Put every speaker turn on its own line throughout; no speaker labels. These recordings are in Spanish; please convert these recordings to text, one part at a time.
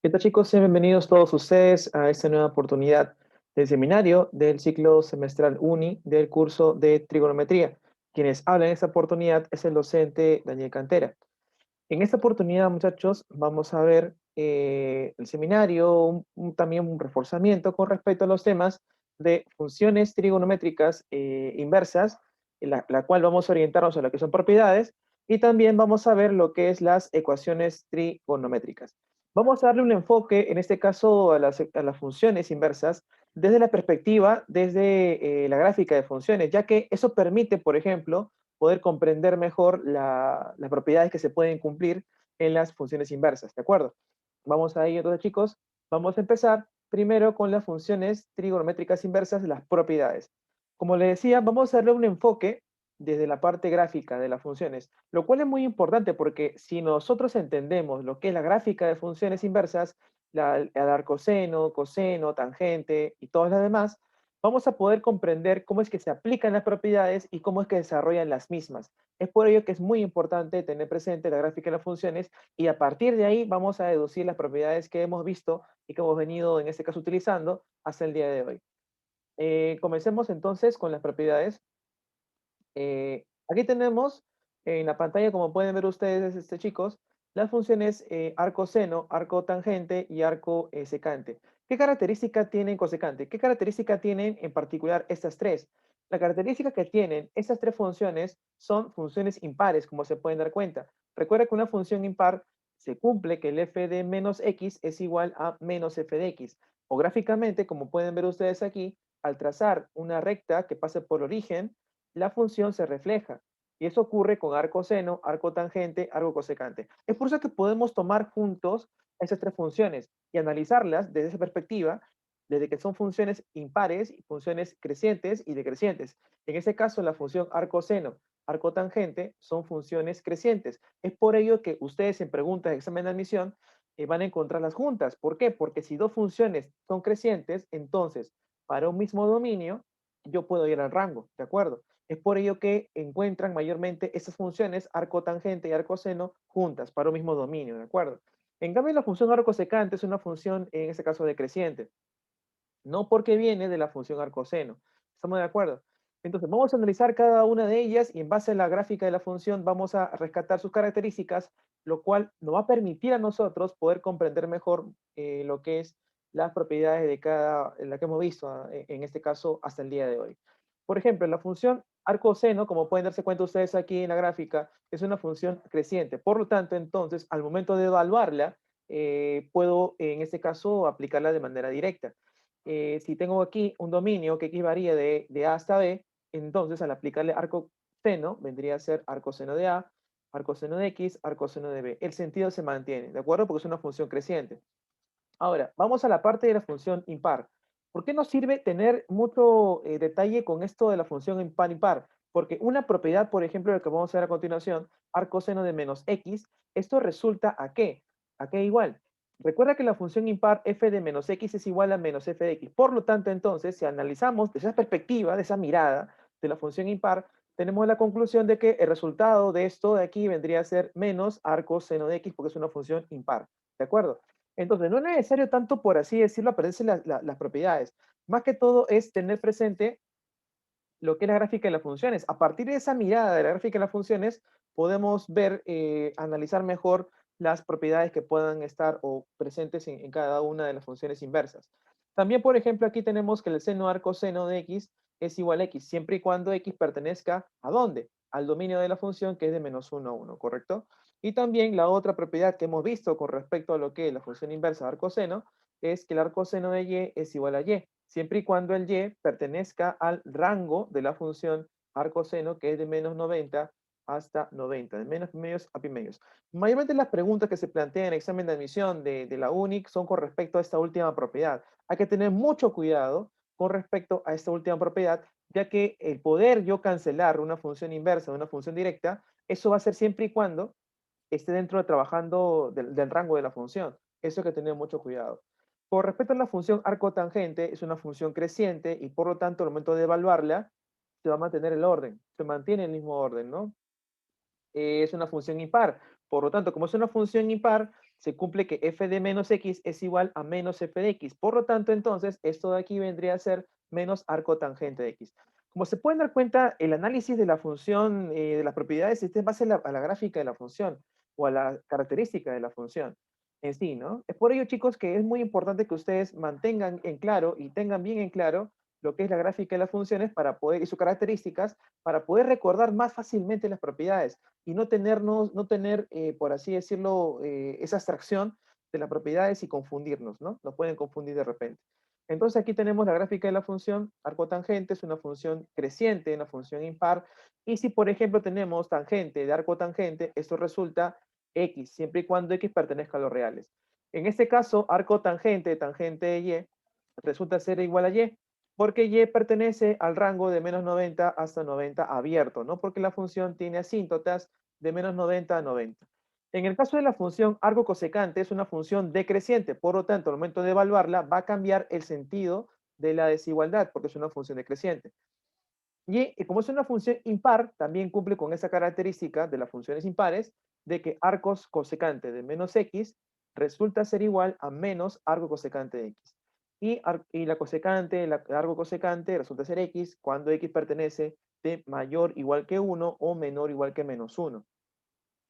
¿Qué tal, chicos? Sean bienvenidos todos ustedes a esta nueva oportunidad del seminario del ciclo semestral UNI del curso de trigonometría. Quienes hablan en esta oportunidad es el docente Daniel Cantera. En esta oportunidad, muchachos, vamos a ver el seminario, también un reforzamiento con respecto a los temas de funciones trigonométricas inversas, la cual vamos a orientarnos a lo que son propiedades, y también vamos a ver lo que es las ecuaciones trigonométricas. Vamos a darle un enfoque, en este caso, a las funciones inversas, desde la perspectiva, desde la gráfica de funciones, ya que eso permite, por ejemplo, poder comprender mejor las propiedades que se pueden cumplir en las funciones inversas, ¿de acuerdo? Vamos a ello entonces, chicos. Vamos a empezar primero con las funciones trigonométricas inversas, las propiedades. Como les decía, vamos a darle un enfoque desde la parte gráfica de las funciones, lo cual es muy importante porque si nosotros entendemos lo que es la gráfica de funciones inversas, el arcoseno, coseno, tangente y todas las demás, vamos a poder comprender cómo es que se aplican las propiedades y cómo es que desarrollan las mismas. Es por ello que es muy importante tener presente la gráfica de las funciones y a partir de ahí vamos a deducir las propiedades que hemos visto y que hemos venido en este caso utilizando hasta el día de hoy. Comencemos entonces con las propiedades. Aquí tenemos en la pantalla, como pueden ver ustedes, chicos, las funciones arco-seno, arco-tangente y arco-secante. ¿Qué característica tienen cosecante? ¿Qué característica tienen en particular estas tres? La característica que tienen estas tres funciones son funciones impares, como se pueden dar cuenta. Recuerda que una función impar se cumple que el f de menos x es igual a menos f de x. O gráficamente, como pueden ver ustedes aquí, al trazar una recta que pase por origen, la función se refleja. Y eso ocurre con arco seno, arco tangente, arco cosecante. Es por eso que podemos tomar juntos esas tres funciones y analizarlas desde esa perspectiva, desde que son funciones impares y funciones crecientes y decrecientes. En ese caso, la función arco seno, arco tangente son funciones crecientes. Es por ello que ustedes en preguntas de examen de admisión van a encontrarlas juntas. ¿Por qué? Porque si dos funciones son crecientes, entonces para un mismo dominio yo puedo ir al rango, ¿de acuerdo? Es por ello que encuentran mayormente estas funciones, arco tangente y arco seno, juntas para un mismo dominio, ¿de acuerdo? En cambio, la función arco secante es una función, en este caso, decreciente, no porque viene de la función arco seno. ¿Estamos de acuerdo? Entonces, vamos a analizar cada una de ellas y en base a la gráfica de la función vamos a rescatar sus características, lo cual nos va a permitir a nosotros poder comprender mejor lo que es las propiedades de cada, la que hemos visto en este caso hasta el día de hoy. Por ejemplo, la función arcoseno, como pueden darse cuenta ustedes aquí en la gráfica, es una función creciente. Por lo tanto, entonces, al momento de evaluarla, puedo, en este caso, aplicarla de manera directa. Si tengo aquí un dominio que x varía de A hasta B, entonces al aplicarle arco seno, vendría a ser arco seno de A, arco seno de X, arco seno de B. El sentido se mantiene, ¿de acuerdo? Porque es una función creciente. Ahora, vamos a la parte de la función impar. ¿Por qué nos sirve tener mucho detalle con esto de la función impar-impar? Porque una propiedad, por ejemplo, lo que vamos a ver a continuación, arcoseno de menos x, esto resulta ¿a qué? ¿A qué igual? Recuerda que la función impar f de menos x es igual a menos f de x. Por lo tanto, entonces, si analizamos desde esa perspectiva, de esa mirada de la función impar, tenemos la conclusión de que el resultado de esto de aquí vendría a ser menos arcoseno de x porque es una función impar. ¿De acuerdo? Entonces, no es necesario tanto, por así decirlo, aprenderse las propiedades. Más que todo es tener presente lo que es la gráfica de las funciones. A partir de esa mirada de la gráfica de las funciones, podemos ver, analizar mejor las propiedades que puedan estar o presentes en cada una de las funciones inversas. También, por ejemplo, aquí tenemos que el seno arco seno de x es igual a x, siempre y cuando x pertenezca ¿a dónde? Al dominio de la función que es de menos 1 a 1, ¿correcto? Y también la otra propiedad que hemos visto con respecto a lo que es la función inversa de arco seno es que el arco seno de y es igual a y, siempre y cuando el y pertenezca al rango de la función arcoseno, que es de menos 90 hasta 90, de menos medios a pi medios. Mayormente las preguntas que se plantean en el examen de admisión de la UNIC son con respecto a esta última propiedad. Hay que tener mucho cuidado con respecto a esta última propiedad, ya que el poder yo cancelar una función inversa, una función directa, eso va a ser siempre y cuando esté dentro de trabajando del rango de la función. Eso hay que tener mucho cuidado. Por respecto a la función arcotangente, es una función creciente y por lo tanto al momento de evaluarla se va a mantener el orden, se mantiene el mismo orden, ¿no? Es una función impar. Por lo tanto, como es una función impar, se cumple que f de menos x es igual a menos f de x. Por lo tanto, entonces, esto de aquí vendría a ser menos arco tangente de x. Como se pueden dar cuenta, el análisis de la función, de las propiedades, es en base a la gráfica de la función o a la característica de la función en sí, ¿no? Es por ello, chicos, que es muy importante que ustedes mantengan en claro y tengan bien en claro lo que es la gráfica de las funciones para poder, y sus características, para poder recordar más fácilmente las propiedades y no tener, por así decirlo, esa abstracción de las propiedades y confundirnos, ¿no? Nos pueden confundir de repente. Entonces aquí tenemos la gráfica de la función arco tangente, es una función creciente, una función impar, y si por ejemplo tenemos tangente de arco tangente, esto resulta x, siempre y cuando x pertenezca a los reales. En este caso, arco tangente, tangente de y, resulta ser igual a y, porque y pertenece al rango de menos 90 hasta 90 abierto, ¿no? Porque la función tiene asíntotas de menos 90 a 90. En el caso de la función arco cosecante, es una función decreciente, por lo tanto, al momento de evaluarla, va a cambiar el sentido de la desigualdad, porque es una función decreciente. Y como es una función impar, también cumple con esa característica de las funciones impares, de que arcos cosecante de menos x resulta ser igual a menos arco cosecante de x. Y la cosecante, el arco cosecante resulta ser x cuando x pertenece de mayor igual que 1 o menor igual que menos 1.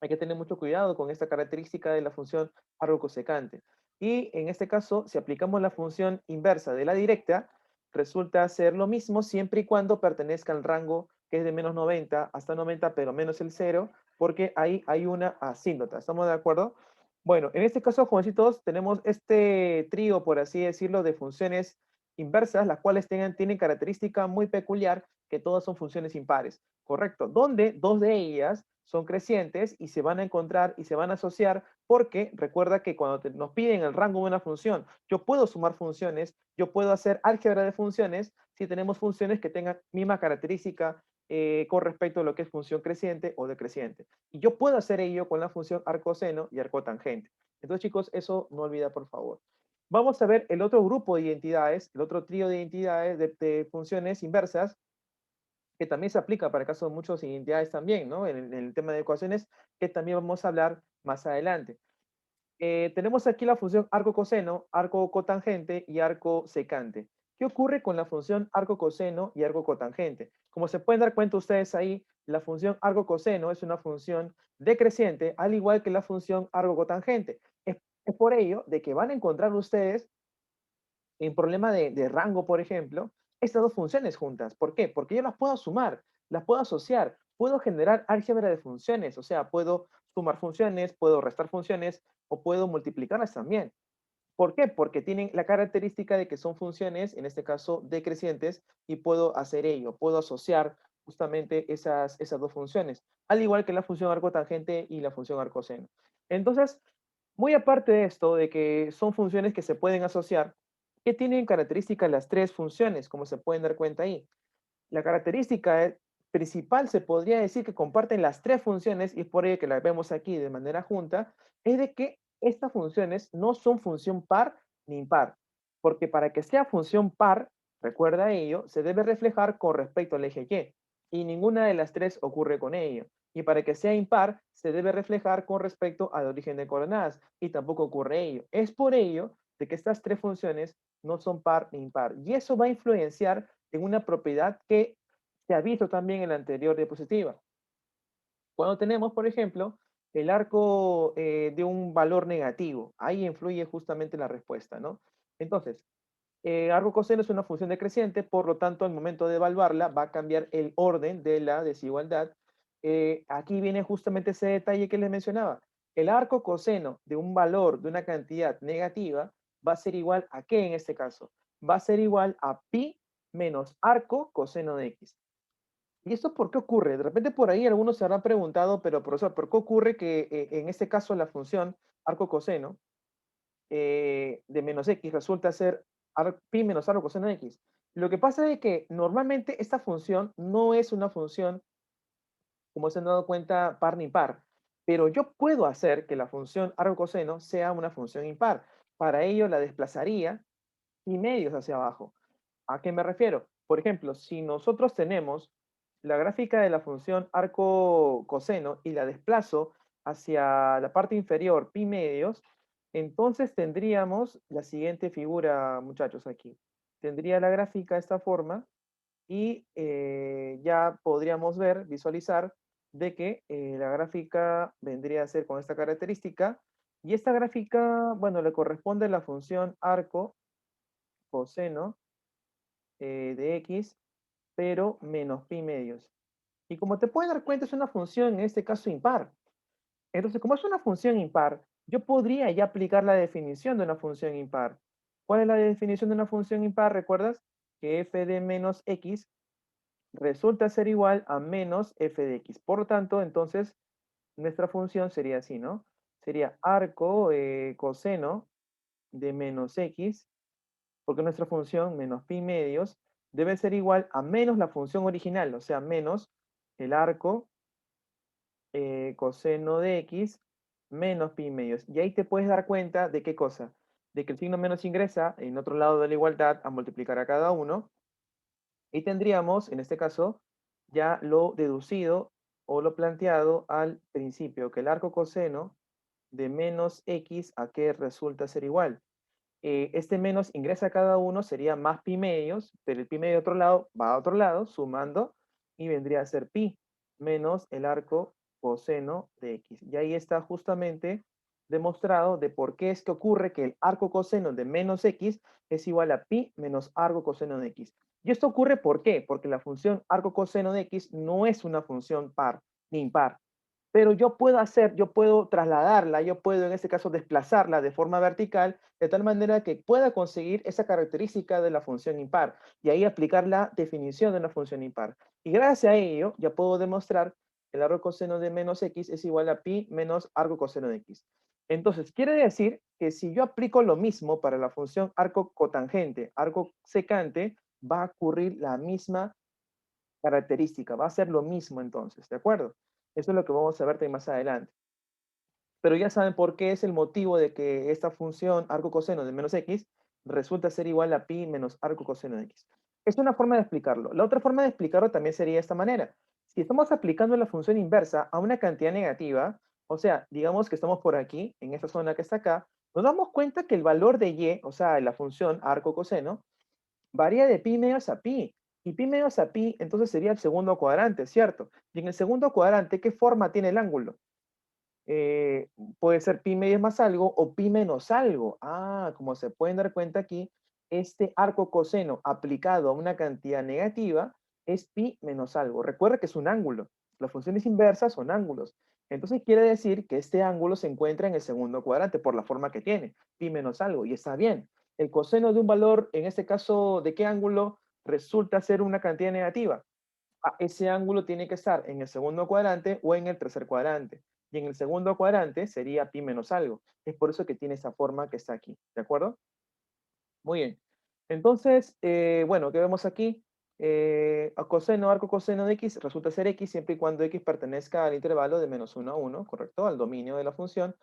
Hay que tener mucho cuidado con esta característica de la función arco cosecante. Y en este caso, si aplicamos la función inversa de la directa, resulta ser lo mismo siempre y cuando pertenezca al rango que es de menos 90 hasta 90, pero menos el 0, porque ahí hay una asíntota. ¿Estamos de acuerdo? Bueno, en este caso, jovencitos, tenemos este trío, por así decirlo, de funciones inversas, las cuales tienen característica muy peculiar, que todas son funciones impares, ¿correcto? Donde dos de ellas son crecientes y se van a encontrar y se van a asociar porque recuerda que cuando nos piden el rango de una función, yo puedo sumar funciones, yo puedo hacer álgebra de funciones si tenemos funciones que tengan misma característica con respecto a lo que es función creciente o decreciente. Y yo puedo hacer ello con la función arcoseno y arcotangente. Entonces, chicos, eso no olvida, por favor. Vamos a ver el otro grupo de identidades, el otro trío de identidades de funciones inversas, que también se aplica para el caso de muchas identidades también, ¿no? En el tema de ecuaciones, que también vamos a hablar más adelante. Tenemos aquí la función arco coseno, arco cotangente y arco secante. ¿Qué ocurre con la función arco coseno y arco cotangente? Como se pueden dar cuenta ustedes ahí, la función arco coseno es una función decreciente, al igual que la función arco cotangente. Es por ello de que van a encontrar ustedes en problema de rango, por ejemplo, estas dos funciones juntas. ¿Por qué? Porque yo las puedo sumar, las puedo asociar, puedo generar álgebra de funciones, o sea, puedo sumar funciones, puedo restar funciones o puedo multiplicarlas también. ¿Por qué? Porque tienen la característica de que son funciones, en este caso decrecientes, y puedo hacer ello, puedo asociar justamente esas dos funciones, al igual que la función arcotangente y la función arcoseno. Entonces, muy aparte de esto, de que son funciones que se pueden asociar, ¿qué tienen características las tres funciones? Como se pueden dar cuenta ahí. La característica principal se podría decir que comparten las tres funciones, y es por ello que las vemos aquí de manera junta, es de que estas funciones no son función par ni impar, porque para que sea función par, recuerda ello, se debe reflejar con respecto al eje y ninguna de las tres ocurre con ello. Y para que sea impar, se debe reflejar con respecto al origen de coordenadas, y tampoco ocurre ello. Es por ello de que estas tres funciones no son par ni impar, y eso va a influenciar en una propiedad que se ha visto también en la anterior diapositiva. Cuando tenemos, por ejemplo, el arco de un valor negativo, ahí influye justamente la respuesta, ¿no? Entonces, arco coseno es una función decreciente, por lo tanto, al momento de evaluarla, va a cambiar el orden de la desigualdad. Aquí viene justamente ese detalle que les mencionaba. El arco coseno de un valor, de una cantidad negativa, va a ser igual a ¿qué en este caso? Va a ser igual a pi menos arco coseno de x. ¿Y esto por qué ocurre? De repente por ahí algunos se habrán preguntado, pero profesor, ¿por qué ocurre que en este caso la función arco coseno de menos x resulta ser pi menos arco coseno de x? Lo que pasa es que normalmente esta función no es una función, como se han dado cuenta, par ni par, pero yo puedo hacer que la función arco coseno sea una función impar. Para ello la desplazaría y medios hacia abajo. ¿A qué me refiero? Por ejemplo, si nosotros tenemos la gráfica de la función arco coseno y la desplazo hacia la parte inferior pi medios, Entonces tendríamos la siguiente figura, muchachos, aquí. Tendría la gráfica de esta forma y ya podríamos ver, visualizar, de que la gráfica vendría a ser con esta característica. Y esta gráfica, bueno, le corresponde la función arco coseno de x, pero menos pi medios. Y como te puedes dar cuenta, es una función, en este caso, impar. Entonces, como es una función impar, yo podría ya aplicar la definición de una función impar. ¿Cuál es la definición de una función impar? ¿Recuerdas? Que f de menos x resulta ser igual a menos f de x. Por lo tanto, entonces, nuestra función sería así, ¿no? Sería arco coseno de menos x, porque nuestra función menos pi medios debe ser igual a menos la función original, o sea, menos el arco coseno de x menos pi medios. Y ahí te puedes dar cuenta de qué cosa. De que el signo menos ingresa en otro lado de la igualdad a multiplicar a cada uno. Y tendríamos, en este caso, ya lo deducido o lo planteado al principio, que el arco coseno de menos x a que resulta ser igual. Este menos ingresa a cada uno, sería más pi medios, pero el pi medio de otro lado va a otro lado, sumando, y vendría a ser pi menos el arco coseno de x. Y ahí está justamente demostrado de por qué es que ocurre que el arco coseno de menos x es igual a pi menos arco coseno de x. Y esto ocurre ¿por qué? Porque la función arco coseno de x no es una función par ni impar, pero yo puedo trasladarla, yo puedo en este caso desplazarla de forma vertical, de tal manera que pueda conseguir esa característica de la función impar, y ahí aplicar la definición de una función impar. Y gracias a ello, ya puedo demostrar que el arco coseno de menos x es igual a pi menos arco coseno de x. Entonces, quiere decir que si yo aplico lo mismo para la función arco cotangente, arco secante, va a ocurrir la misma característica, va a ser lo mismo entonces, ¿de acuerdo? Eso es lo que vamos a ver más adelante. Pero ya saben por qué es el motivo de que esta función arco coseno de menos x resulta ser igual a pi menos arco coseno de x. Es una forma de explicarlo. La otra forma de explicarlo también sería de esta manera. Si estamos aplicando la función inversa a una cantidad negativa, o sea, digamos que estamos por aquí, en esta zona que está acá, nos damos cuenta que el valor de y, o sea, la función arco coseno, varía de pi medios a pi. Y pi medios a pi, entonces sería el segundo cuadrante, ¿cierto? Y en el segundo cuadrante, ¿qué forma tiene el ángulo? Eh, Puede ser pi medios más algo o pi menos algo. Ah, como se pueden dar cuenta aquí, este arco coseno aplicado a una cantidad negativa es pi menos algo. Recuerda que es un ángulo. Las funciones inversas son ángulos. Entonces quiere decir que este ángulo se encuentra en el segundo cuadrante por la forma que tiene, pi menos algo, y está bien. El coseno de un valor, en este caso, ¿de qué ángulo resulta ser una cantidad negativa? Ese ángulo tiene que estar en el segundo cuadrante o en el tercer cuadrante. Y en el segundo cuadrante sería pi menos algo. Es por eso que tiene esa forma que está aquí. ¿De acuerdo? Muy bien. Entonces, bueno, ¿qué vemos aquí? A coseno, arco coseno de x resulta ser x siempre y cuando x pertenezca al intervalo de menos 1 a 1, ¿correcto? Al dominio de la función.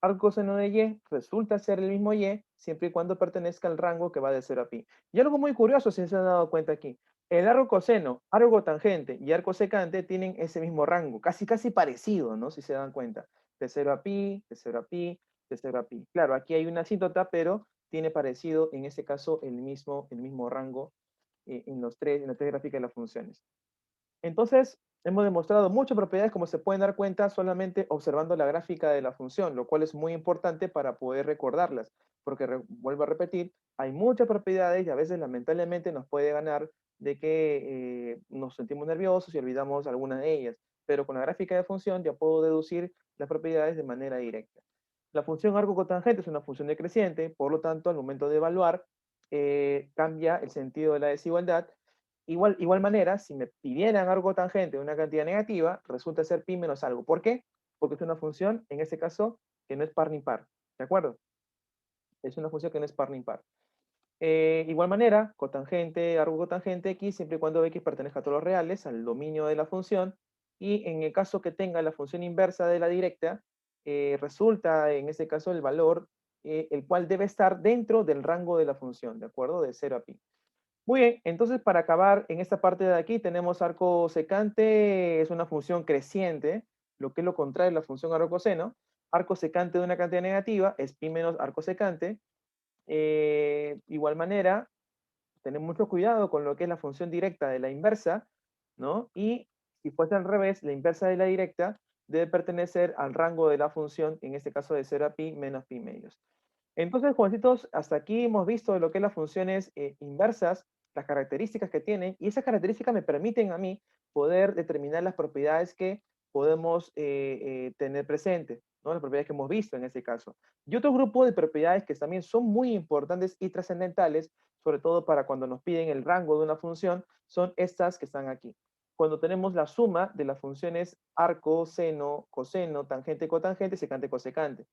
Arco coseno de y resulta ser el mismo y siempre y cuando pertenezca al rango que va de 0 a pi. Y algo muy curioso, si se han dado cuenta aquí. El arco coseno, arco tangente y arco secante tienen ese mismo rango, casi casi parecido, ¿no? Si se dan cuenta. De 0 a pi, de 0 a pi, de 0 a pi. Claro, aquí hay una asíntota, pero tiene parecido, en este caso, el mismo rango en las tres gráficas de las funciones. Entonces, hemos demostrado muchas propiedades, como se pueden dar cuenta, solamente observando la gráfica de la función, lo cual es muy importante para poder recordarlas, porque vuelvo a repetir, hay muchas propiedades y a veces lamentablemente nos puede ganar de que nos sentimos nerviosos y olvidamos algunas de ellas, pero con la gráfica de función ya puedo deducir las propiedades de manera directa. La función arco cotangente es una función decreciente, por lo tanto, al momento de evaluar, cambia el sentido de la desigualdad. Igual manera, si me pidieran algo tangente de una cantidad negativa, resulta ser pi menos algo. ¿Por qué? Porque es una función, en este caso, que no es par ni par. ¿De acuerdo? Es una función que no es par ni par. Igual manera, cotangente, arco cotangente x, siempre y cuando x pertenezca a todos los reales, al dominio de la función. Y en el caso que tenga la función inversa de la directa, resulta en este caso el valor, el cual debe estar dentro del rango de la función, ¿de acuerdo? De 0 a pi. Muy bien, entonces para acabar en esta parte de aquí tenemos arco secante, es una función creciente, lo que es lo contrario de la función arco coseno. arco secante de una cantidad negativa es pi menos arco secante. Igual manera, tener mucho cuidado con lo que es la función directa de la inversa, ¿no? Y si fuese al revés, la inversa de la directa debe pertenecer al rango de la función, en este caso de 0 a pi menos pi medios. Entonces, jovencitos, hasta aquí hemos visto lo que es las funciones inversas, las características que tienen, y esas características me permiten a mí poder determinar las propiedades que podemos tener presentes, ¿no? Las propiedades que hemos visto en este caso. Y otro grupo de propiedades que también son muy importantes y trascendentales, sobre todo para cuando nos piden el rango de una función, son estas que están aquí. Cuando tenemos la suma de las funciones arco, seno, coseno, tangente, cotangente, secante, cosecante,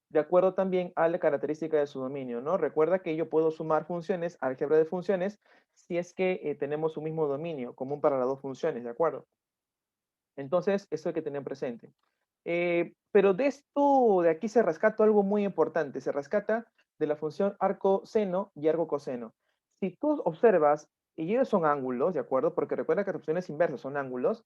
de acuerdo también a la característica de su dominio, ¿no? Recuerda que yo puedo sumar funciones, álgebra de funciones, si es que tenemos un mismo dominio común para las dos funciones, ¿de acuerdo? Entonces, eso hay que tener presente. Pero de esto, de aquí se rescata algo muy importante. Se rescata de la función arco-seno y arco-coseno. Si tú observas, y ellos son ángulos, ¿de acuerdo? Porque recuerda que las funciones inversas son ángulos.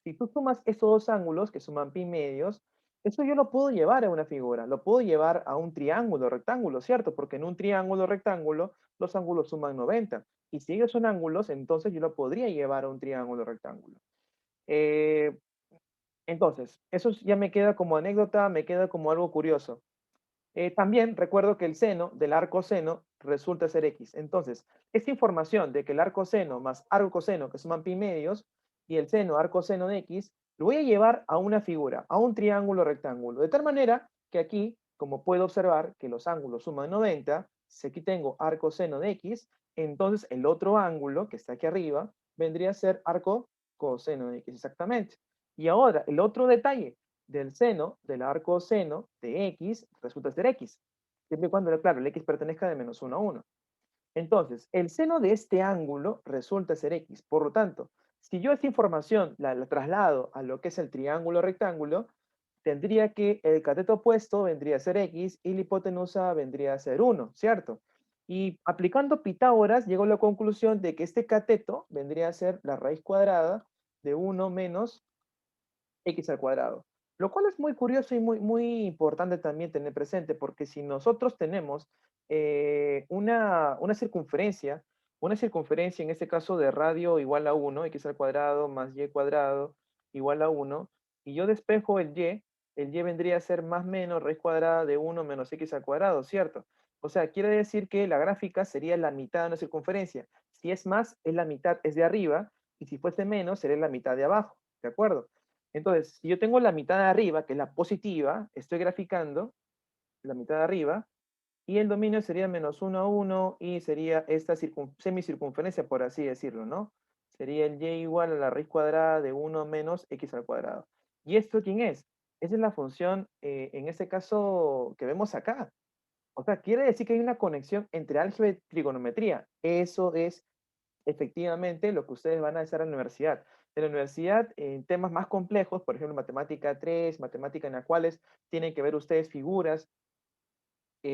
Si tú sumas estos dos ángulos, que suman pi medios, eso yo lo puedo llevar a una figura. Lo puedo llevar a un triángulo rectángulo, ¿cierto? Porque en un triángulo rectángulo, los ángulos suman 90. Y si ellos son ángulos, entonces yo lo podría llevar a un triángulo rectángulo. Eh, entonces, eso ya me queda como anécdota, me queda como algo curioso. También recuerdo que el seno del arco seno resulta ser x. Entonces, esta información de que el arco seno más arco coseno, que suman pi medios, y el seno arco seno de x, lo voy a llevar a una figura, a un triángulo rectángulo. De tal manera que aquí, como puedo observar que los ángulos suman 90, si aquí tengo arco seno de x, entonces el otro ángulo, que está aquí arriba, vendría a ser arco coseno de x, exactamente. Y ahora, el otro detalle, del seno, del arco seno de x, resulta ser x. Siempre y cuando, claro, el x pertenezca de menos 1 a 1. Entonces, el seno de este ángulo resulta ser x. Por lo tanto, si yo esta información la traslado a lo que es el triángulo rectángulo, tendría que el cateto opuesto vendría a ser x y la hipotenusa vendría a ser 1, ¿cierto? Y aplicando Pitágoras, llego a la conclusión de que este cateto vendría a ser la raíz cuadrada de 1 menos x al cuadrado. Lo cual es muy curioso y muy importante también tener presente, porque si nosotros tenemos una circunferencia en este caso de radio igual a 1, x al cuadrado más y cuadrado igual a 1, y yo despejo el y vendría a ser más menos raíz cuadrada de 1 menos x al cuadrado, ¿cierto? O sea, quiere decir que la gráfica sería la mitad de una circunferencia. Si es más, es la mitad, es de arriba, y si fuese menos, sería la mitad de abajo, ¿de acuerdo? Entonces, si yo tengo la mitad de arriba, que es la positiva, estoy graficando la mitad de arriba, y el dominio sería menos 1 a 1, y sería esta semicircunferencia, por así decirlo, ¿no? Sería el y igual a la raíz cuadrada de 1 menos x al cuadrado. ¿Y esto quién es? Esa es la función, en este caso, que vemos acá. O sea, quiere decir que hay una conexión entre álgebra y trigonometría. Eso es efectivamente lo que ustedes van a hacer en la universidad. En la universidad, en temas más complejos, por ejemplo, matemática 3, matemática en las cuales tienen que ver ustedes figuras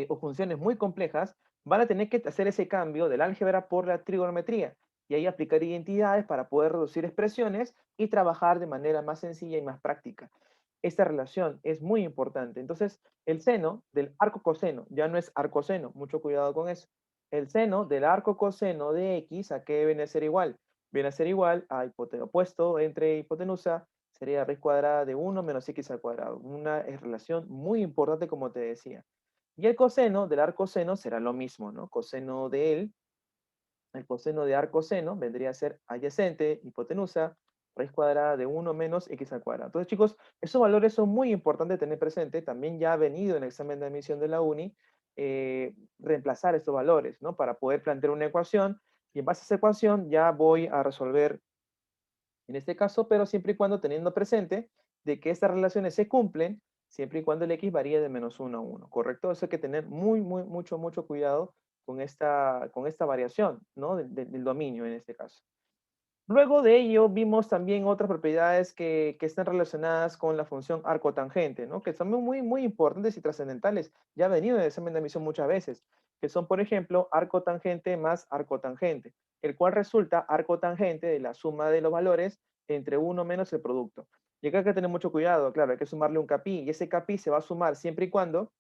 o funciones muy complejas, van a tener que hacer ese cambio del álgebra por la trigonometría y ahí aplicar identidades para poder reducir expresiones y trabajar de manera más sencilla y más práctica. Esta relación es muy importante. Entonces, el seno del arco coseno ya no es arcoseno, mucho cuidado con eso. El seno del arco coseno de x, ¿a qué viene a ser igual? Viene a ser igual a opuesto entre hipotenusa, sería raíz cuadrada de 1 menos x al cuadrado. Una relación muy importante, como te decía. Y el coseno del arcoseno será lo mismo, ¿no? Coseno de él, el coseno de arcoseno vendría a ser adyacente, hipotenusa, raíz cuadrada de 1 menos x al cuadrado. Entonces, chicos, esos valores son muy importantes tener presente. También ya ha venido en el examen de admisión de la uni reemplazar estos valores, ¿no? Para poder plantear una ecuación y en base a esa ecuación ya voy a resolver en este caso, pero siempre y cuando teniendo presente de que estas relaciones se cumplen siempre y cuando el x varíe de menos 1 a 1, ¿correcto? Eso hay que tener mucho cuidado con esta variación, ¿no? Del dominio en este caso. Luego de ello vimos también otras propiedades que están relacionadas con la función arcotangente, ¿no? Que son muy importantes y trascendentales. Ya ha venido en el examen de admisión muchas veces, que son, por ejemplo, arcotangente más arcotangente, el cual resulta arcotangente de la suma de los valores entre uno menos el producto. Y acá hay que tener mucho cuidado, claro, hay que sumarle un CAPI, y ese CAPI se va a sumar siempre y cuando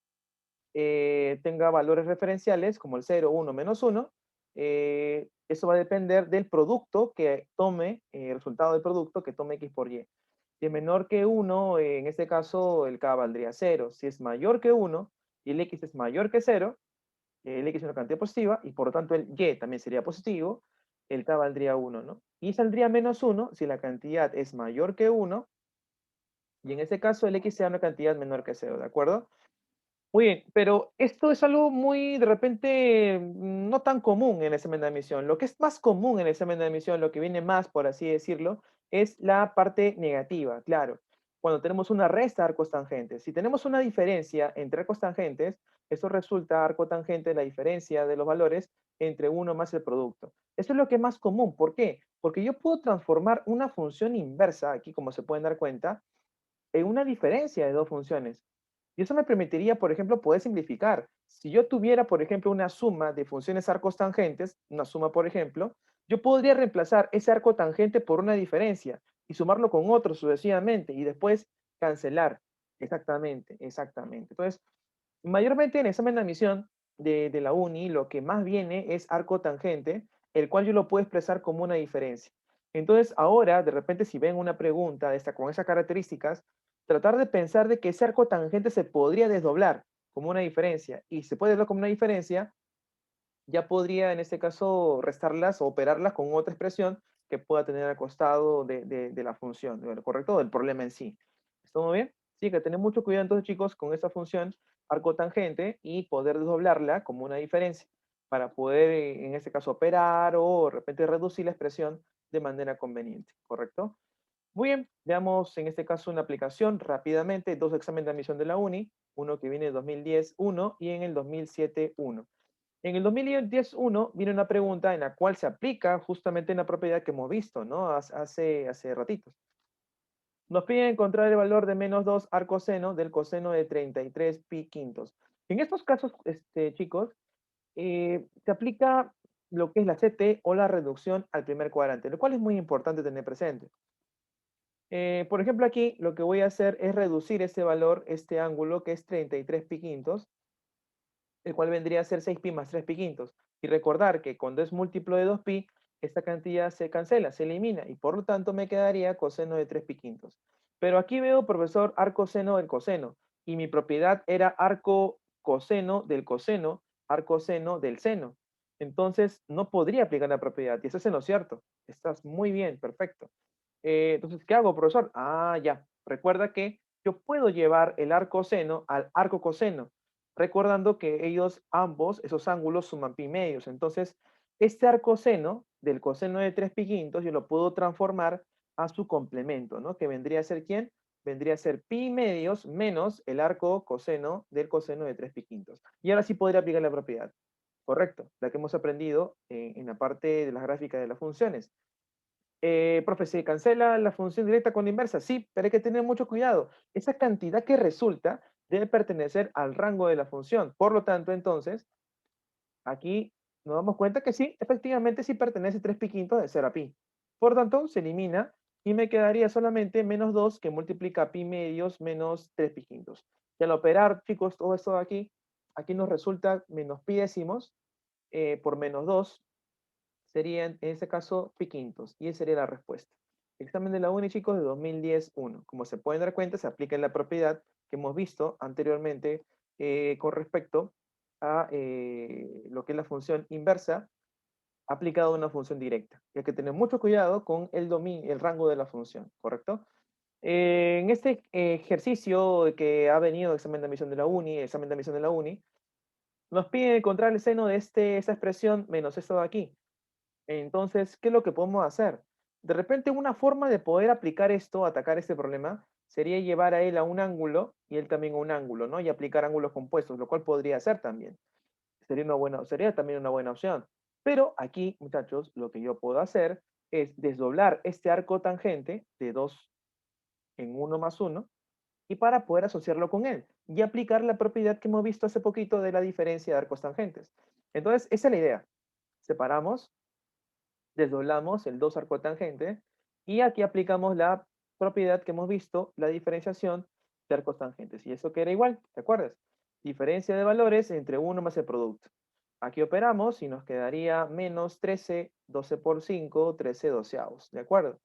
tenga valores referenciales como el 0, 1, -1. Eso va a depender del producto que tome, el resultado del producto que tome X por Y. Si es menor que 1, en este caso el K valdría 0. Si es mayor que 1 y el X es mayor que 0, el X es una cantidad positiva y por lo tanto el Y también sería positivo, el K valdría 1, ¿no? Y saldría -1 si la cantidad es mayor que 1 y en este caso el X sea una cantidad menor que 0, ¿de acuerdo? Muy bien, pero esto es algo muy, de repente, no tan común en el examen de admisión. Lo que es más común en el examen de admisión, lo que viene más, por así decirlo, es la parte negativa, claro. Cuando tenemos una resta de arcos tangentes. Si tenemos una diferencia entre arcos tangentes, eso resulta arco tangente la diferencia de los valores entre uno más el producto. Eso es lo que es más común. ¿Por qué? Porque yo puedo transformar una función inversa, aquí como se pueden dar cuenta, en una diferencia de dos funciones. Y eso me permitiría, por ejemplo, poder simplificar. Si yo tuviera, por ejemplo, una suma de funciones arcos tangentes, una suma, por ejemplo, yo podría reemplazar ese arco tangente por una diferencia y sumarlo con otro sucesivamente y después cancelar. Exactamente, exactamente. Entonces, mayormente en el examen de admisión de la uni, lo que más viene es arco tangente, el cual yo lo puedo expresar como una diferencia. Entonces, ahora, de repente, si ven una pregunta de esta, con esas características, tratar de pensar de que ese arco tangente se podría desdoblar como una diferencia, y se puede desdoblar como una diferencia, ya podría en este caso restarlas o operarlas con otra expresión que pueda tener al costado de la función, ¿correcto? Del problema en sí. ¿Está muy bien? Sí, que tener mucho cuidado entonces, chicos, con esta función arco tangente y poder desdoblarla como una diferencia para poder, en este caso, operar o de repente reducir la expresión de manera conveniente, ¿correcto? Muy bien, veamos en este caso una aplicación rápidamente, dos exámenes de admisión de la UNI, uno que viene en 2010, uno, y en el 2007, uno. En el 2010-1 viene una pregunta en la cual se aplica justamente en la propiedad que hemos visto, ¿no? Hace ratitos. Nos piden encontrar el valor de -2 arcoseno del coseno de 33 pi quintos. En estos casos, chicos, se aplica lo que es la CT o la reducción al primer cuadrante, lo cual es muy importante tener presente. Por ejemplo, aquí lo que voy a hacer es reducir este valor, este ángulo, que es 33 pi quintos, el cual vendría a ser 6pi más 3pi quintos. Y recordar que cuando es múltiplo de 2pi, esta cantidad se cancela, se elimina, y por lo tanto me quedaría coseno de 3pi quintos. Pero aquí veo, profesor, arco seno del coseno, y mi propiedad era arco coseno del coseno, arco seno del seno. Entonces, no podría aplicar la propiedad, y eso es en lo cierto. Estás muy bien, perfecto. Entonces, ¿qué hago, profesor? Ah, ya. Recuerda que yo puedo llevar el arco seno al arco coseno, recordando que ellos ambos, esos ángulos, suman pi medios. Entonces, este arco seno del coseno de 3 pi quintos, yo lo puedo transformar a su complemento, ¿no? Que vendría a ser ¿quién? Vendría a ser pi medios menos el arco coseno del coseno de 3 pi quintos. Y ahora sí podría aplicar la propiedad. Correcto, la que hemos aprendido en la parte de las gráficas de las funciones. Profe, ¿se cancela la función directa con la inversa? Sí, pero hay que tener mucho cuidado. Esa cantidad que resulta debe pertenecer al rango de la función. Por lo tanto, entonces, aquí nos damos cuenta que sí, efectivamente sí pertenece 3 pi quintos de 0 a pi. Por tanto, se elimina y me quedaría solamente -2 que multiplica pi medios menos 3 pi quintos. Y al operar, chicos, todo esto de aquí nos resulta menos pi décimos por -2 serían, en este caso, pi quintos, y esa sería la respuesta. Examen de la UNI, chicos, de 2010-1. Como se pueden dar cuenta, se aplica en la propiedad que hemos visto anteriormente con respecto a lo que es la función inversa aplicada a una función directa. Y hay que tener mucho cuidado con el dominio, el rango de la función, ¿correcto? En este ejercicio que ha venido examen de admisión de la UNI, examen de admisión de la UNI, nos pide encontrar el seno de esta expresión menos esto de aquí. Entonces, ¿qué es lo que podemos hacer? De repente, una forma de poder aplicar esto, atacar este problema, sería llevar a él a un ángulo y él también a un ángulo, ¿no? Y aplicar ángulos compuestos, lo cual podría ser también. Sería también una buena opción. Pero aquí, muchachos, lo que yo puedo hacer es desdoblar este arco tangente de 2 en uno más uno y para poder asociarlo con él y aplicar la propiedad que hemos visto hace poquito de la diferencia de arcos tangentes. Entonces, esa es la idea. Separamos, desdoblamos el 2 arcotangente y aquí aplicamos la propiedad que hemos visto, la diferenciación de arcos tangentes. Y eso que era igual, ¿te acuerdas? Diferencia de valores entre uno más el producto. Aquí operamos y nos quedaría menos 13, 12 por 5, 13 doceavos, ¿de acuerdo?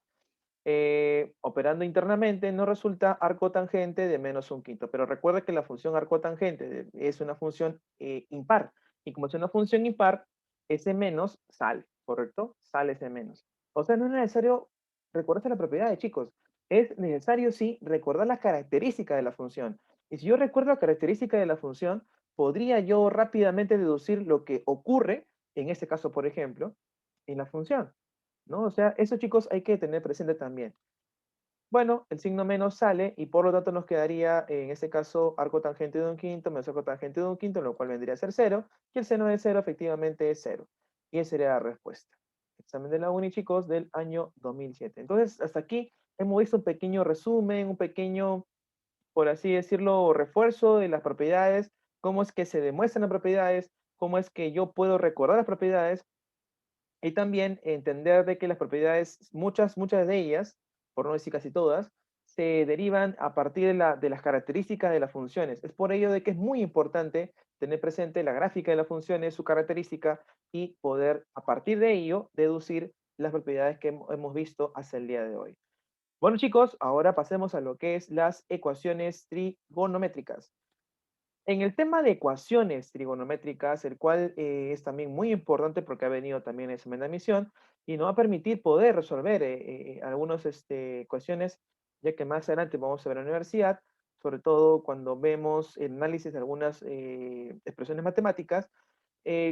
Operando internamente nos resulta arco tangente de menos un quinto. Pero recuerda que la función arco tangente es una función impar. Y como es una función impar, ese menos sale, ¿correcto? Sale ese menos. O sea, no es necesario recordar las propiedades, chicos. Es necesario, sí, recordar las características de la función. Y si yo recuerdo la característica de la función, podría yo rápidamente deducir lo que ocurre, en este caso, por ejemplo, en la función. ¿No? O sea, eso chicos hay que tener presente también. Bueno, el signo menos sale y por lo tanto nos quedaría en este caso arco tangente de un quinto menos arco tangente de un quinto, lo cual vendría a ser cero, y el seno de cero efectivamente es cero. Y esa sería la respuesta. Examen de la uni, chicos, del año 2007. Entonces, hasta aquí hemos visto un pequeño resumen, un pequeño, por así decirlo, refuerzo de las propiedades, cómo es que se demuestran las propiedades, cómo es que yo puedo recordar las propiedades, y también entender de que las propiedades, muchas de ellas, por no decir casi todas, se derivan a partir de las características de las funciones. Es por ello de que es muy importante tener presente la gráfica de las funciones, su característica, y poder a partir de ello deducir las propiedades que hemos visto hasta el día de hoy. Bueno chicos, ahora pasemos a lo que es las ecuaciones trigonométricas. En el tema de ecuaciones trigonométricas, el cual es también muy importante porque ha venido también en examen de admisión y nos va a permitir poder resolver algunas ecuaciones, ya que más adelante vamos a ver en la universidad, sobre todo cuando vemos el análisis de algunas expresiones matemáticas,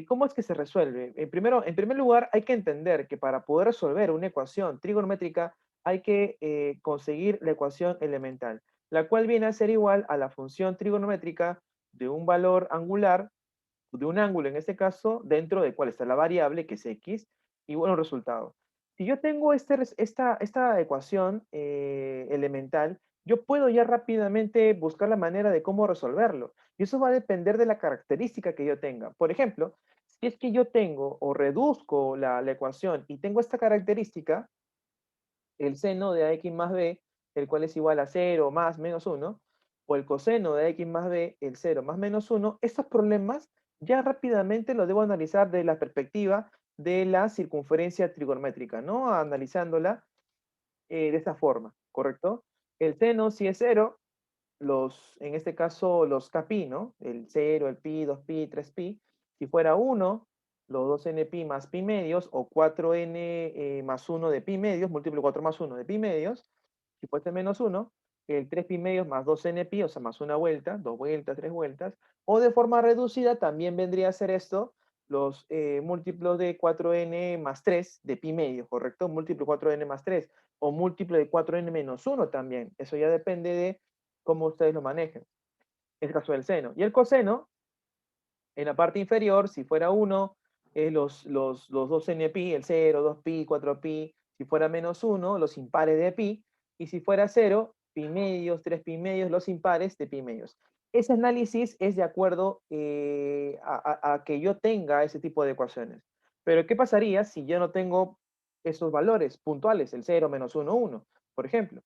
¿cómo es que se resuelve? En primer lugar, hay que entender que para poder resolver una ecuación trigonométrica hay que conseguir la ecuación elemental, la cual viene a ser igual a la función trigonométrica de un valor angular, de un ángulo en este caso, dentro de cuál está la variable, que es x, y bueno, resultado. Si yo tengo esta ecuación elemental, yo puedo ya rápidamente buscar la manera de cómo resolverlo. Y eso va a depender de la característica que yo tenga. Por ejemplo, si es que yo tengo o reduzco la ecuación y tengo esta característica, el seno de ax más b, el cual es igual a 0 más menos 1, o el coseno de x más b, el 0 más menos 1, estos problemas ya rápidamente los debo analizar de la perspectiva de la circunferencia trigonométrica, ¿no? Analizándola de esta forma, ¿correcto? El seno, si es 0, en este caso, los kpi, ¿no? El 0, el pi, 2pi, 3pi. Si fuera 1, los 2npi más pi medios, o 4n más 1 de pi medios, múltiplo 4 más 1 de pi medios. Si fuese menos 1, el 3 pi medios más 2npi, o sea, más una vuelta, 2 vueltas, 3 vueltas. O de forma reducida también vendría a ser esto, los múltiplos de 4n más 3 de pi medios, ¿correcto? Múltiplo 4n más 3, o múltiplo de 4n menos 1 también. Eso ya depende de cómo ustedes lo manejen. Es el caso del seno. Y el coseno, en la parte inferior, si fuera 1, es los 2npi, el 0, 2pi, 4pi. Si fuera menos 1, los impares de pi. Y si fuera 0, pi medios, 3 pi medios, los impares de pi medios. Ese análisis es de acuerdo a que yo tenga ese tipo de ecuaciones. Pero ¿qué pasaría si yo no tengo esos valores puntuales, el 0, menos 1, 1, por ejemplo?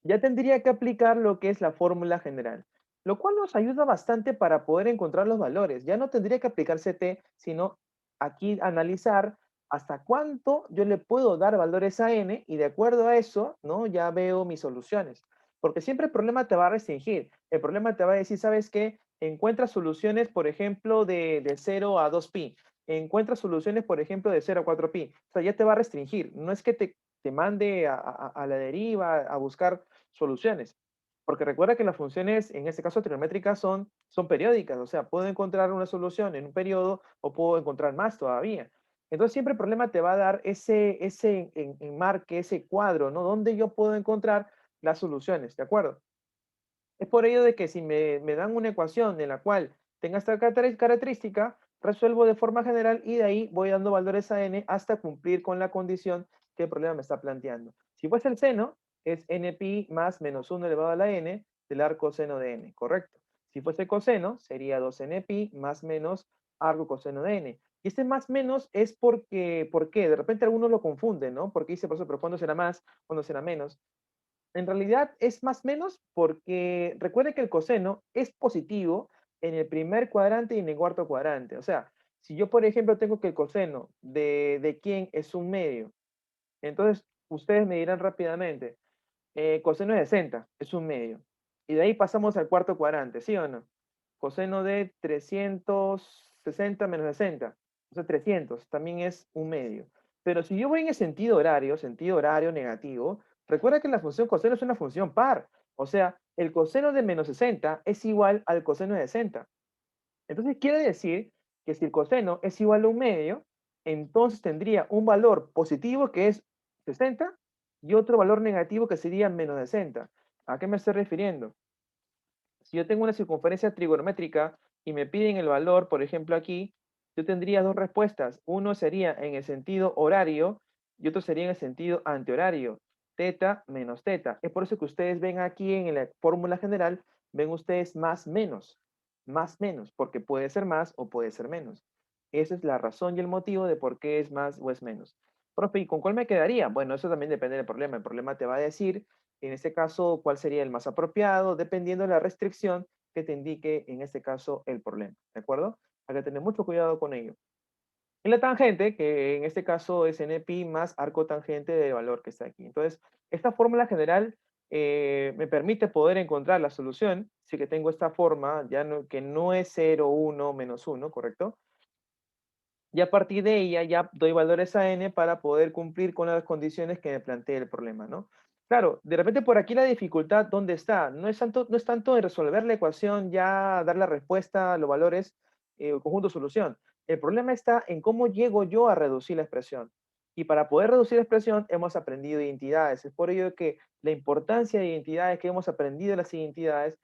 Ya tendría que aplicar lo que es la fórmula general, lo cual nos ayuda bastante para poder encontrar los valores. Ya no tendría que aplicar CT, sino aquí analizar hasta cuánto yo le puedo dar valores a n y de acuerdo a eso, ¿no? Ya veo mis soluciones. Porque siempre el problema te va a restringir. El problema te va a decir, ¿sabes qué? Encuentra soluciones, por ejemplo, de 0 a 2pi. Encuentra soluciones, por ejemplo, de 0 a 4pi. O sea, ya te va a restringir. No es que te mande a la deriva a buscar soluciones. Porque recuerda que las funciones, en este caso trigonométricas, son periódicas. O sea, puedo encontrar una solución en un periodo o puedo encontrar más todavía. Entonces siempre el problema te va a dar ese enmarque, ese cuadro, ¿no? Donde yo puedo encontrar las soluciones, ¿de acuerdo? Es por ello de que si me dan una ecuación en la cual tenga esta característica, resuelvo de forma general y de ahí voy dando valores a n hasta cumplir con la condición que el problema me está planteando. Si fuese el seno, es npi más menos 1 elevado a la n del arco seno de n, ¿correcto? Si fuese coseno, sería 2npi más menos arco coseno de n. Y este más menos es porque, ¿por qué? De repente algunos lo confunden, ¿no? Porque dice, profesor, pero ¿cuándo será más? ¿Cuándo será menos? En realidad es más menos porque recuerde que el coseno es positivo en el primer cuadrante y en el cuarto cuadrante. O sea, si yo, por ejemplo, tengo que el coseno de quién es un medio, entonces ustedes me dirán rápidamente, coseno de 60 es un medio. Y de ahí pasamos al cuarto cuadrante, ¿sí o no? Coseno de 360 menos 60, o sea, 300, también es un medio. Pero si yo voy en el sentido horario negativo, recuerda que la función coseno es una función par. O sea, el coseno de menos 60 es igual al coseno de 60. Entonces quiere decir que si el coseno es igual a un medio, entonces tendría un valor positivo que es 60 y otro valor negativo que sería menos 60. ¿A qué me estoy refiriendo? Si yo tengo una circunferencia trigonométrica y me piden el valor, por ejemplo aquí, yo tendría dos respuestas. Uno sería en el sentido horario y otro sería en el sentido antihorario. Teta menos teta. Es por eso que ustedes ven aquí en la fórmula general, ven ustedes más menos, porque puede ser más o puede ser menos. Esa es la razón y el motivo de por qué es más o es menos. Profe, ¿y con cuál me quedaría? Bueno, eso también depende del problema. El problema te va a decir en este caso, ¿cuál sería el más apropiado? Dependiendo de la restricción que te indique, en este caso, el problema. ¿De acuerdo? Hay que tener mucho cuidado con ello. Y la tangente, que en este caso es NPi más arco tangente del valor que está aquí. Entonces, esta fórmula general me permite poder encontrar la solución. Si que tengo esta forma, ya no, que no es 0, 1, menos 1, ¿correcto? Y a partir de ella ya doy valores a n para poder cumplir con las condiciones que me plantea el problema, ¿no? Claro, de repente por aquí la dificultad, ¿dónde está? No es tanto en resolver la ecuación, ya dar la respuesta, los valores, conjunto solución. El problema está en cómo llego yo a reducir la expresión. Y para poder reducir la expresión hemos aprendido identidades. Es por ello que la importancia de identidades, que hemos aprendido las identidades,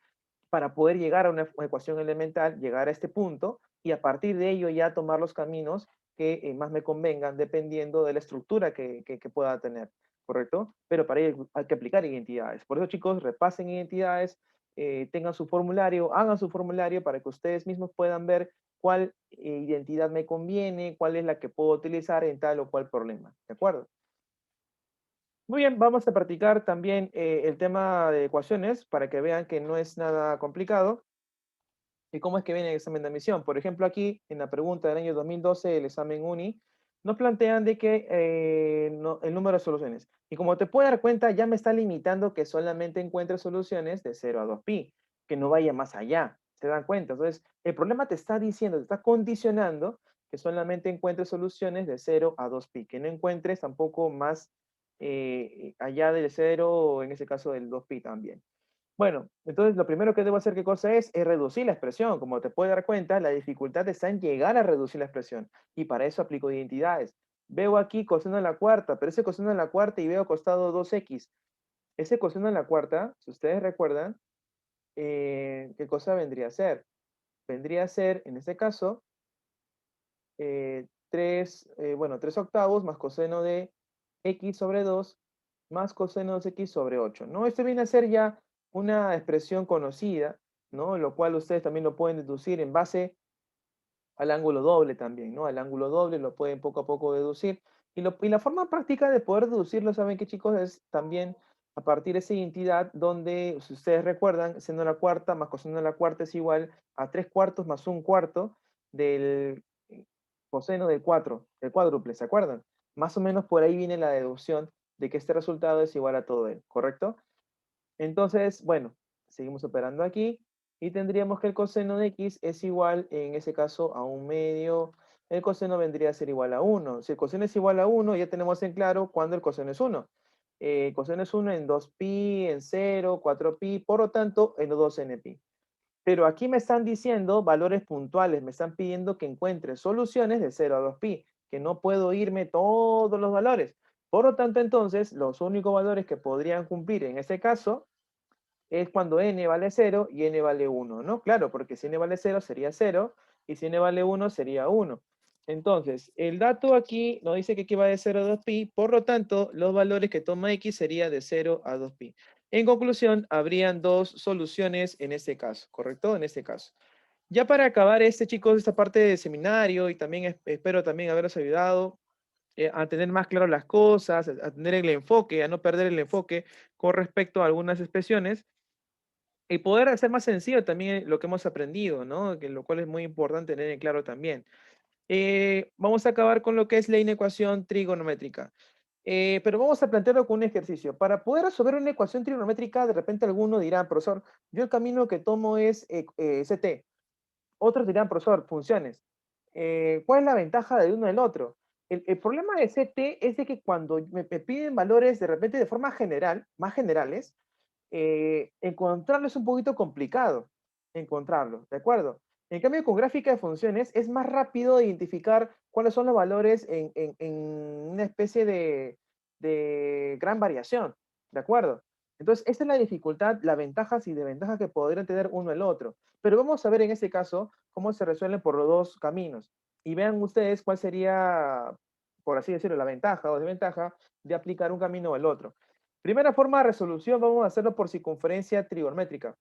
para poder llegar a una ecuación elemental, llegar a este punto y a partir de ello ya tomar los caminos que más me convengan dependiendo de la estructura que pueda tener, ¿correcto? Pero para ello hay que aplicar identidades. Por eso, chicos, repasen identidades, tengan su formulario, hagan su formulario para que ustedes mismos puedan ver cuál identidad me conviene, cuál es la que puedo utilizar en tal o cual problema, ¿de acuerdo? Muy bien, vamos a practicar también el tema de ecuaciones para que vean que no es nada complicado. ¿Y cómo es que viene el examen de admisión? Por ejemplo, aquí en la pregunta del año 2012, el examen UNI, nos plantean de que el número de soluciones. Y como te puedes dar cuenta, ya me está limitando que solamente encuentre soluciones de 0 a 2pi, que no vaya más allá. ¿Se dan cuenta? Entonces, el problema te está diciendo, te está condicionando que solamente encuentres soluciones de 0 a 2pi, que no encuentres tampoco más allá del 0, en ese caso del 2pi también. Bueno, entonces lo primero que debo hacer, ¿qué cosa es? Es reducir la expresión. Como te puedes dar cuenta, la dificultad está en llegar a reducir la expresión. Y para eso aplico identidades. Veo aquí coseno a la cuarta, pero ese coseno a la cuarta y veo costado 2x. Ese coseno a la cuarta, si ustedes recuerdan, ¿qué cosa vendría a ser? Vendría a ser, en este caso, 3 octavos más coseno de x sobre 2 más coseno de x sobre 8, ¿no? Esto viene a ser ya una expresión conocida, ¿no? Lo cual ustedes también lo pueden deducir en base al ángulo doble también, ¿no? Al ángulo doble lo pueden poco a poco deducir. Y la forma práctica de poder deducirlo, ¿saben qué, chicos? Es también a partir de esa identidad donde, si ustedes recuerdan, seno a la cuarta más coseno a la cuarta es igual a 3 cuartos más un cuarto del coseno del 4, del cuádruple, ¿se acuerdan? Más o menos por ahí viene la deducción de que este resultado es igual a todo él, ¿correcto? Entonces, bueno, seguimos operando aquí y tendríamos que el coseno de x es igual, en ese caso, a un medio. El coseno vendría a ser igual a 1. Si el coseno es igual a 1, ya tenemos en claro cuándo el coseno es 1. El coseno es 1 en 2pi, en 0, 4pi, por lo tanto, en 2npi. Pero aquí me están diciendo valores puntuales, me están pidiendo que encuentre soluciones de 0 a 2pi, que no puedo irme todos los valores. Por lo tanto, entonces, los únicos valores que podrían cumplir en este caso es cuando n vale 0 y n vale 1, ¿no? Claro, porque si n vale 0 sería 0 y si n vale 1 sería 1. Entonces, el dato aquí nos dice que aquí va de 0 a 2pi, por lo tanto, los valores que toma x sería de 0 a 2pi. En conclusión, habrían dos soluciones en este caso, ¿correcto? En este caso. Ya para acabar chicos, esta parte de seminario y también espero también haberos ayudado. a tener más claro las cosas, a tener el enfoque, a no perder el enfoque con respecto a algunas expresiones y poder hacer más sencillo también lo que hemos aprendido, ¿no? Que lo cual es muy importante tener en claro también. Vamos a acabar con lo que es la inecuación trigonométrica. Pero vamos a plantearlo con un ejercicio. Para poder resolver una ecuación trigonométrica, de repente alguno dirá, profesor, yo el camino que tomo es CT. Otros dirán, profesor, funciones. ¿Cuál es la ventaja de uno del otro? El problema de CT es de que cuando me piden valores de repente de forma general, más generales, encontrarlo es un poquito complicado, encontrarlo, ¿de acuerdo? En cambio, con gráfica de funciones es más rápido identificar cuáles son los valores en una especie de gran variación, ¿de acuerdo? Entonces, esa es la dificultad, las ventajas y desventajas que podrían tener uno el otro. Pero vamos a ver en este caso cómo se resuelven por los dos caminos. Y vean ustedes cuál sería, por así decirlo, la ventaja o desventaja de aplicar un camino o el otro. Primera forma de resolución, vamos a hacerlo por circunferencia trigonométrica.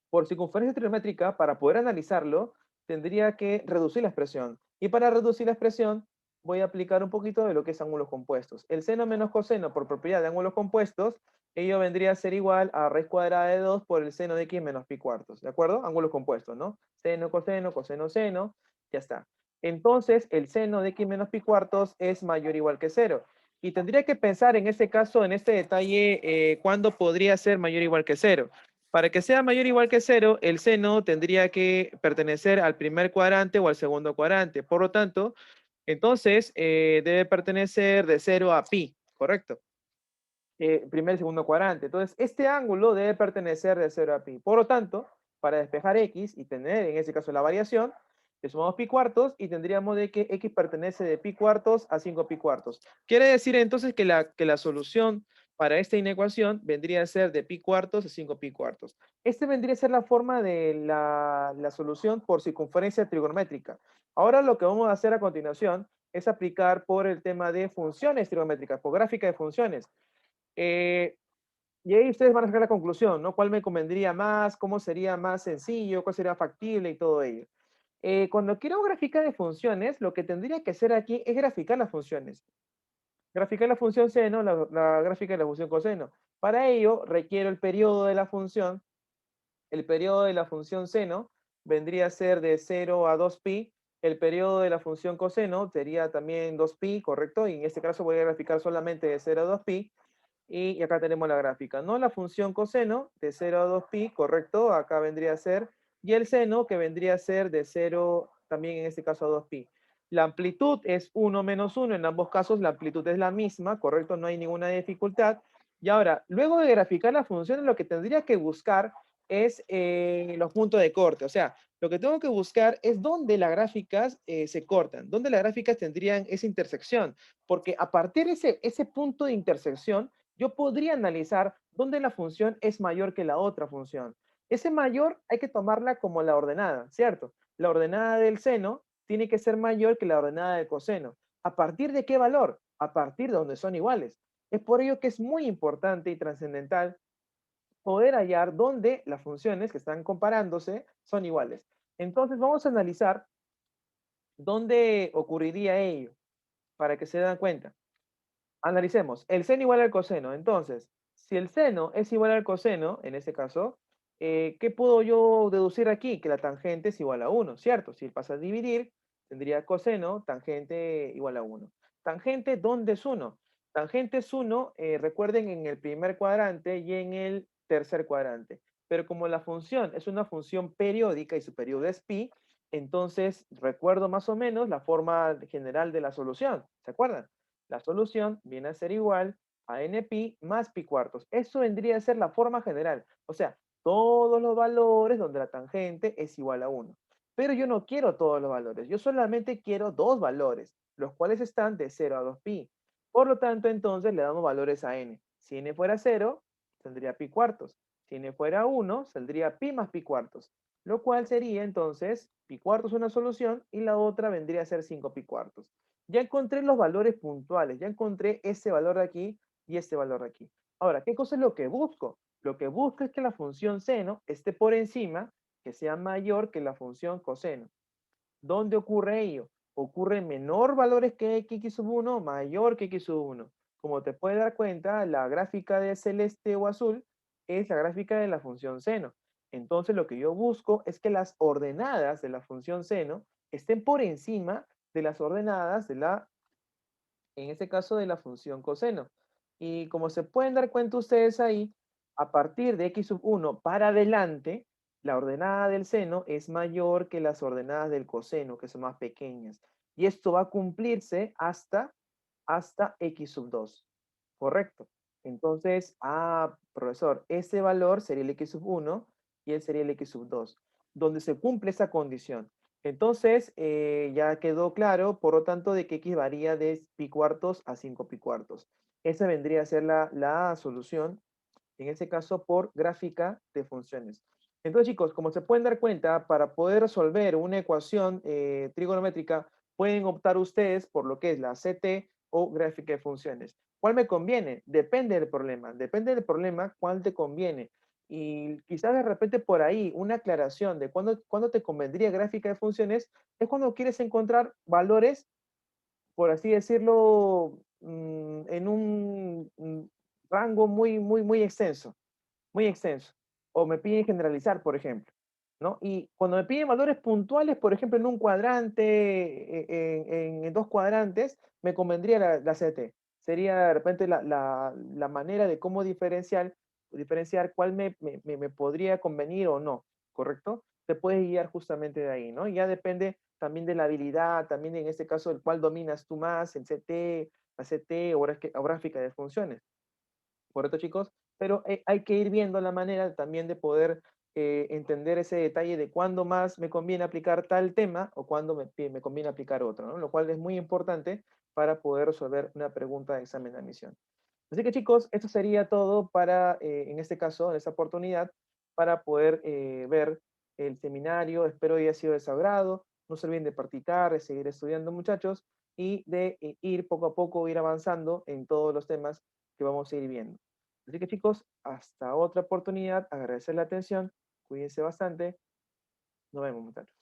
Por circunferencia trigonométrica, para poder analizarlo, tendría que reducir la expresión. Y para reducir la expresión, voy a aplicar un poquito de lo que es ángulos compuestos. El seno menos coseno, por propiedad de ángulos compuestos, ello vendría a ser igual a raíz cuadrada de 2 por el seno de x menos pi cuartos. ¿De acuerdo? Ángulos compuestos, ¿no? Seno, coseno, coseno, seno, ya está. Entonces, el seno de x menos pi cuartos es mayor o igual que 0. Y tendría que pensar en este caso, en este detalle, cuándo podría ser mayor o igual que 0. Para que sea mayor o igual que 0, el seno tendría que pertenecer al primer cuadrante o al segundo cuadrante. Por lo tanto, entonces debe pertenecer de 0 a pi, ¿correcto? Primer y segundo cuadrante. Entonces, este ángulo debe pertenecer de 0 a pi. Por lo tanto, para despejar x y tener en ese caso la variación, le sumamos pi cuartos y tendríamos de que x pertenece de pi cuartos a 5 pi cuartos. Quiere decir entonces que la solución para esta inecuación vendría a ser de pi cuartos a 5 pi cuartos. Este vendría a ser la forma de la solución por circunferencia trigonométrica. Ahora lo que vamos a hacer a continuación es aplicar por el tema de funciones trigonométricas, por gráfica de funciones. Eh, y ahí ustedes van a sacar la conclusión, ¿no? ¿Cuál me convendría más? ¿Cómo sería más sencillo? ¿Cuál sería factible? Y todo ello. Cuando quiero graficar de funciones, lo que tendría que hacer aquí es graficar las funciones. Graficar la función seno, la gráfica de la función coseno. Para ello, requiero el periodo de la función. El periodo de la función seno vendría a ser de 0 a 2pi. El periodo de la función coseno sería también 2pi, ¿correcto? Y en este caso voy a graficar solamente de 0 a 2pi. Y acá tenemos la gráfica, ¿no? La función coseno de 0 a 2pi, correcto, acá vendría a ser, y el seno que vendría a ser de 0, también en este caso a 2pi. La amplitud es 1 menos 1, en ambos casos la amplitud es la misma, correcto, no hay ninguna dificultad. Y ahora, luego de graficar las funciones, lo que tendría que buscar es los puntos de corte, o sea, lo que tengo que buscar es dónde las gráficas se cortan, dónde las gráficas tendrían esa intersección, porque a partir de ese punto de intersección, yo podría analizar dónde la función es mayor que la otra función. Ese mayor hay que tomarla como la ordenada, ¿cierto? La ordenada del seno tiene que ser mayor que la ordenada del coseno. ¿A partir de qué valor? A partir de donde son iguales. Es por ello que es muy importante y trascendental poder hallar dónde las funciones que están comparándose son iguales. Entonces vamos a analizar dónde ocurriría ello para que se den cuenta. Analicemos, el seno igual al coseno. Entonces, si el seno es igual al coseno, en este caso, ¿qué puedo yo deducir aquí? Que la tangente es igual a 1, ¿cierto? Si pasa a dividir, tendría coseno, tangente igual a 1. Tangente, ¿dónde es 1? Tangente es 1, recuerden, en el primer cuadrante y en el tercer cuadrante. Pero como la función es una función periódica y su periodo es pi, entonces recuerdo más o menos la forma general de la solución. ¿Se acuerdan? La solución viene a ser igual a npi más pi cuartos. Eso vendría a ser la forma general. O sea, todos los valores donde la tangente es igual a 1. Pero yo no quiero todos los valores. Yo solamente quiero dos valores, los cuales están de 0 a 2pi. Por lo tanto, entonces le damos valores a n. Si n fuera 0, tendría pi cuartos. Si n fuera 1, saldría pi más pi cuartos. Lo cual sería entonces pi cuartos una solución y la otra vendría a ser 5 pi cuartos. Ya encontré los valores puntuales, ya encontré ese valor de aquí y este valor de aquí. Ahora, ¿qué cosa es lo que busco? Lo que busco es que la función seno esté por encima, que sea mayor que la función coseno. ¿Dónde ocurre ello? ocurre menor valores que x sub 1, mayor que x sub 1. Como te puedes dar cuenta, la gráfica de celeste o azul es la gráfica de la función seno. Entonces lo que yo busco es que las ordenadas de la función seno estén por encima de las ordenadas de la, en este caso, de la función coseno. Y como se pueden dar cuenta ustedes ahí, a partir de x sub 1 para adelante, la ordenada del seno es mayor que las ordenadas del coseno, que son más pequeñas. Y esto va a cumplirse hasta x sub 2. ¿Correcto? Entonces, profesor, ese valor sería el x sub 1 y él sería el x sub 2, donde se cumple esa condición. Entonces, ya quedó claro, por lo tanto, de que x varía de pi cuartos a 5 pi cuartos. Esa vendría a ser la solución, en este caso, por gráfica de funciones. Entonces, chicos, como se pueden dar cuenta, para poder resolver una ecuación trigonométrica, pueden optar ustedes por lo que es la CT o gráfica de funciones. ¿Cuál me conviene? Depende del problema, cuál te conviene. Y quizás de repente por ahí una aclaración de cuándo te convendría gráfica de funciones es cuando quieres encontrar valores, por así decirlo, en un rango muy extenso, muy extenso. O me piden generalizar, por ejemplo, ¿no? Y cuando me piden valores puntuales, por ejemplo, en un cuadrante, en dos cuadrantes, me convendría la CT. Sería de repente la manera de cómo diferenciar cuál me podría convenir o no, ¿correcto? Te puedes guiar justamente de ahí, ¿no? Ya depende también de la habilidad, también en este caso, el cual dominas tú más, el CT, la CT o gráfica de funciones. ¿Correcto, chicos? Pero hay que ir viendo la manera también de poder entender ese detalle de cuándo más me conviene aplicar tal tema o cuándo me conviene aplicar otro, ¿no? Lo cual es muy importante para poder resolver una pregunta de examen de admisión. Así que, chicos, esto sería todo para, en este caso, en esta oportunidad, para poder ver el seminario. Espero haya sido de su agrado. No se olviden de practicar, de seguir estudiando, muchachos, y de ir poco a poco, ir avanzando en todos los temas que vamos a ir viendo. Así que, chicos, hasta otra oportunidad. Agradecer la atención. Cuídense bastante. Nos vemos, muchachos.